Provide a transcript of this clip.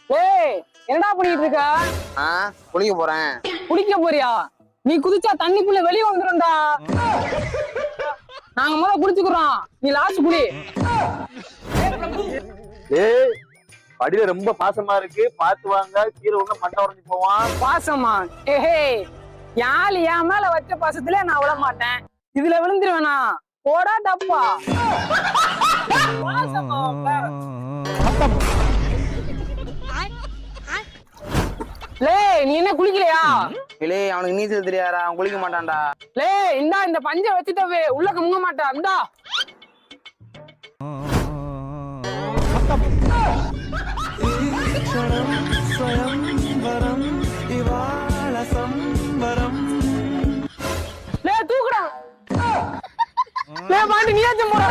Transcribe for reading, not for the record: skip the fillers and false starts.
ஏய் என்னடா பண்ணிட்டு இருக்க? குளிக்க போறேன். குளிக்க போறியா? நீ குதிச்சா தண்ணிக்குள்ள வெளியே வந்துடும்டா. நாங்க முதல்ல குளிச்சுக்கிறோம், நீ லாஸ்ட் குளி. ஏய் அடியில ரொம்ப பாசமா இருக்கு, பாத்து வாங்க, கீழே ஒண்ணு மண்டை உடஞ்சி போவான். பாசமா? ஏஹே யாழ் என் மேல வச்ச பாசத்துல நான் விட மாட்டேன், இதுல விழுந்துருவேனா? போடா டப்பா. பாசமா லே, நீ என்ன குளிக்கலையா? இல்லே அவனுக்கு நீச்சல் தெரியாதா, அவன் குளிக்க மாட்டான்டா. லே இந்தா இந்த பஞ்ச வச்சுட்டவே உள்ள முங்க மாட்டா. இந்தா லே தூக்குடா. லே பாண்டி நீயாச்சும் போடா.